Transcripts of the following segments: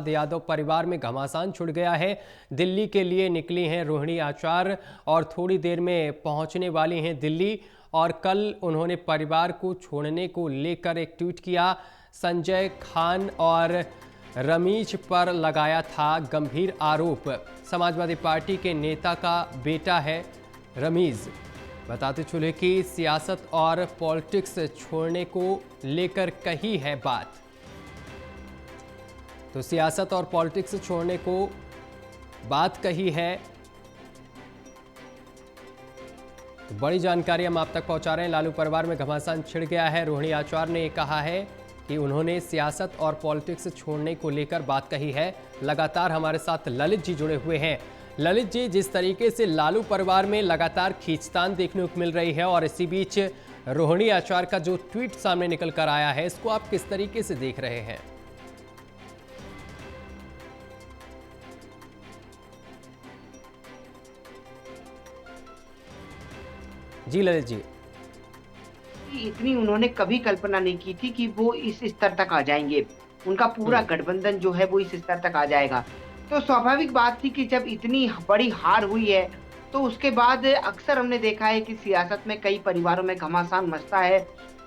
यादव परिवार में घमासान छुड़ गया है। दिल्ली के लिए निकली हैं रोहिणी आचार्य और थोड़ी देर में पहुंचने वाली हैं दिल्ली। और कल उन्होंने परिवार को छोड़ने को लेकर एक ट्वीट किया। संजय खान और रमीज पर लगाया था गंभीर आरोप। समाजवादी पार्टी के नेता का बेटा है रमीज। बताते चले कि सियासत और पॉलिटिक्स छोड़ने को लेकर कही है बात। तो सियासत और पॉलिटिक्स छोड़ने को बात कही है। तो बड़ी जानकारी हम आप तक पहुंचा रहे हैं। लालू परिवार में घमासान छिड़ गया है। रोहिणी आचार्य ने कहा है कि उन्होंने सियासत और पॉलिटिक्स छोड़ने को लेकर बात कही है। लगातार हमारे साथ ललित जी जुड़े हुए हैं। ललित जी, जिस तरीके से लालू परिवार में लगातार खींचतान देखने को मिल रही है और इसी बीच रोहिणी आचार्य का जो ट्वीट सामने निकल कर आया है, इसको आप किस तरीके से देख रहे हैं? जी ललित जी। इतनी उन्होंने कभी कल्पना नहीं की थी कि वो इस स्तर तक आ जाएंगे। उनका पूरा गठबंधन जो है वो इस स्तर तक आ जाएगा। तो स्वाभाविक बात थी कि जब इतनी बड़ी हार हुई है, तो उसके बाद अक्सर हमने देखा है कि सियासत में कई परिवारों में घमासान मचता है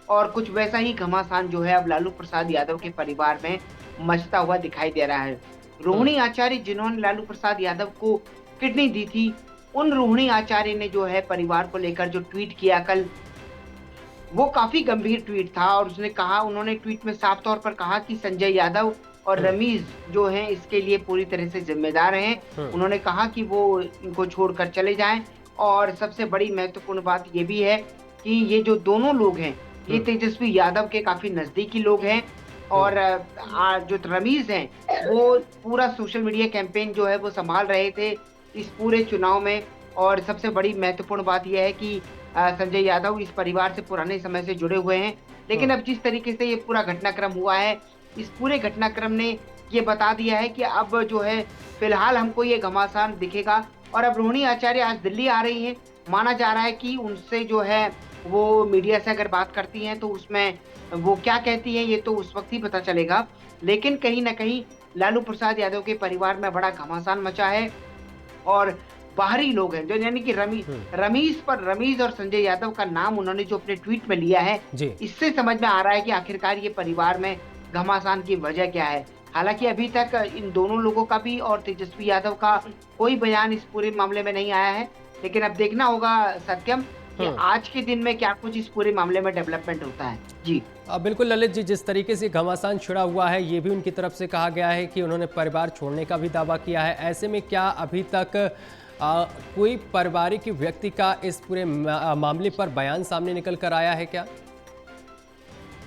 और कुछ वैसा ही घमासान जो है अब लालू प्रसाद यादव के परिवार में मचता हुआ दिखाई दे रहा है। रोहिणी आचार्य जिन्होंने लालू प्रसाद यादव को किडनी दी थी, उन रोहिणी आचार्य ने जो है परिवार को लेकर जो ट्वीट किया कल, वो काफी गंभीर ट्वीट था और उन्होंने ट्वीट में साफ तौर पर कहा कि संजय यादव और रमीज जो हैं इसके लिए पूरी तरह से जिम्मेदार हैं। उन्होंने कहा कि वो इनको छोड़कर चले जाएं और सबसे बड़ी महत्वपूर्ण बात ये भी है कि ये जो दोनों लोग हैं, ये तेजस्वी यादव के काफी नजदीकी लोग हैं और जो रमीज हैं वो पूरा सोशल मीडिया कैंपेन जो है वो संभाल रहे थे इस पूरे चुनाव में। और सबसे बड़ी महत्वपूर्ण बात यह है कि संजय यादव इस परिवार से पुराने समय से जुड़े हुए हैं। लेकिन अब जिस तरीके से ये पूरा घटनाक्रम हुआ है, इस पूरे घटनाक्रम ने ये बता दिया है कि अब जो है फिलहाल हमको ये घमासान दिखेगा। और अब रोहिणी आचार्य आज दिल्ली आ रही हैं। माना जा रहा है कि उनसे जो है वो मीडिया से अगर बात करती हैं तो उसमें वो क्या कहती हैं ये तो उस वक्त ही पता चलेगा। लेकिन कहीं न कहीं लालू प्रसाद यादव के परिवार में बड़ा घमासान मचा है और बाहरी लोग हैं जो यानी कि रमीज और संजय यादव का नाम उन्होंने जो अपने ट्वीट में लिया है, इससे समझ में आ रहा है कि आखिरकार ये परिवार में घमासान की वजह क्या है। हालांकि अभी तक इन दोनों लोगों का भी और तेजस्वी यादव का कोई बयान इस पूरे मामले में नहीं आया है। लेकिन अब देखना होगा सत्यम कि आज के दिन में क्या कुछ इस पूरे मामले में डेवलपमेंट होता है। जी बिल्कुल ललित जी, जिस तरीके से घमासान छिड़ा हुआ है, ये भी उनकी तरफ से कहा गया है कि उन्होंने परिवार छोड़ने का भी दावा किया है। ऐसे में क्या अभी तक कोई पारिवारिक व्यक्ति का इस पूरे मामले पर बयान सामने निकल कर आया है क्या?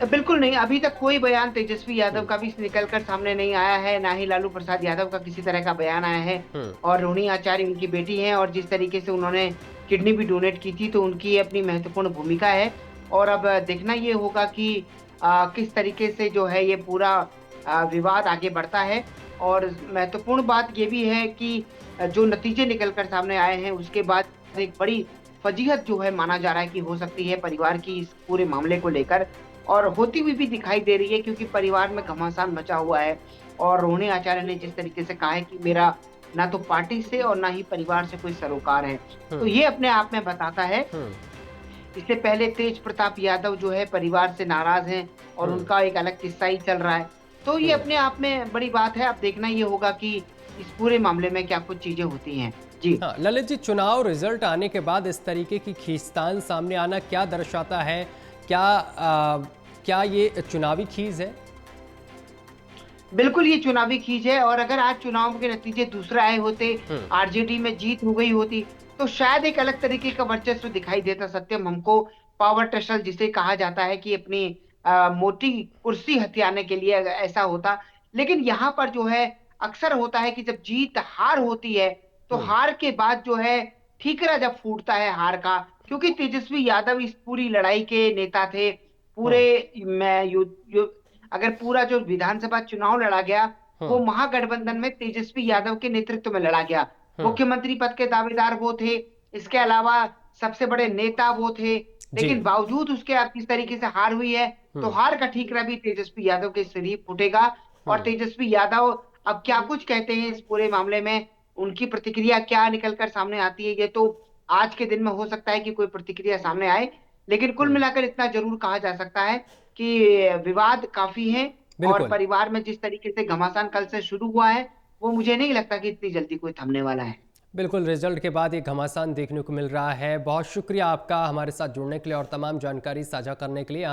बिल्कुल नहीं, अभी तक कोई बयान तेजस्वी यादव का भी निकल कर सामने नहीं आया है, ना ही लालू प्रसाद यादव का किसी तरह का बयान आया है। और रोहिणी आचार्य उनकी बेटी हैं और जिस तरीके से उन्होंने किडनी भी डोनेट की थी तो उनकी अपनी महत्वपूर्ण भूमिका है। और अब देखना ये होगा कि किस तरीके से जो है ये पूरा विवाद आगे बढ़ता है। और महत्वपूर्ण बात ये भी है कि जो नतीजे निकल कर सामने आए हैं उसके बाद एक बड़ी फजीहत जो है माना जा रहा है कि हो सकती है परिवार की इस पूरे मामले को लेकर, और होती हुई भी दिखाई दे रही है क्योंकि परिवार में घमासान मचा हुआ है। और रोहिणी आचार्य ने जिस तरीके से कहा है कि मेरा ना तो पार्टी से और ना ही परिवार से कोई सरोकार है, तो ये अपने आप में बताता है। इससे पहले तेज प्रताप यादव जो है परिवार से नाराज हैं और उनका एक अलग किस्सा ही चल रहा है। तो ये अपने आप में बड़ी बात है। अब देखना ये होगा कि इस पूरे मामले में क्या कुछ चीजें होती हैं। जी हाँ ललित जी, चुनाव रिजल्ट आने के बाद इस तरीके की खींचतान सामने आना क्या दर्शाता है? क्या ये चुनावी खींच है? बिल्कुल ये चुनावी खींच है। और अगर आज चुनाव के नतीजे दूसरे आए होते, आरजेडी में जीत हो गई होती, तो शायद एक अलग तरीके का वर्चस्व दिखाई देता सत्यम हमको। पावर टसल जिसे कहा जाता है कि अपनी मोटी कुर्सी हथियाने के लिए अगर ऐसा होता। लेकिन यहाँ पर जो है अक्सर होता है कि जब जीत हार होती है तो हार के बाद जो है ठीकरा जब फूटता है हार का, क्योंकि तेजस्वी यादव इस पूरी लड़ाई के नेता थे। पूरे मैं अगर पूरा जो विधानसभा चुनाव लड़ा गया वो महागठबंधन में तेजस्वी यादव के नेतृत्व में लड़ा गया। मुख्यमंत्री पद के दावेदार वो थे, इसके अलावा सबसे बड़े नेता वो थे। लेकिन बावजूद उसके अब किस तरीके से हार हुई है, तो हार का ठीकरा भी तेजस्वी यादव के शरीर फूटेगा। और तेजस्वी यादव अब क्या कुछ कहते हैं इस पूरे मामले में, उनकी प्रतिक्रिया क्या निकल कर सामने आती है, ये तो आज के दिन में हो सकता है कि कोई प्रतिक्रिया सामने आए। लेकिन कुल हम्म, मिलाकर इतना जरूर कहा जा सकता है कि विवाद काफी है, और बिल्कुल। परिवार में जिस तरीके से घमासान कल से शुरू हुआ है, वो मुझे नहीं लगता कि इतनी जल्दी कोई थमने वाला है। बिल्कुल, रिजल्ट के बाद ये घमासान देखने को मिल रहा है। बहुत शुक्रिया आपका हमारे साथ जुड़ने के लिए और तमाम जानकारी साझा करने के लिए।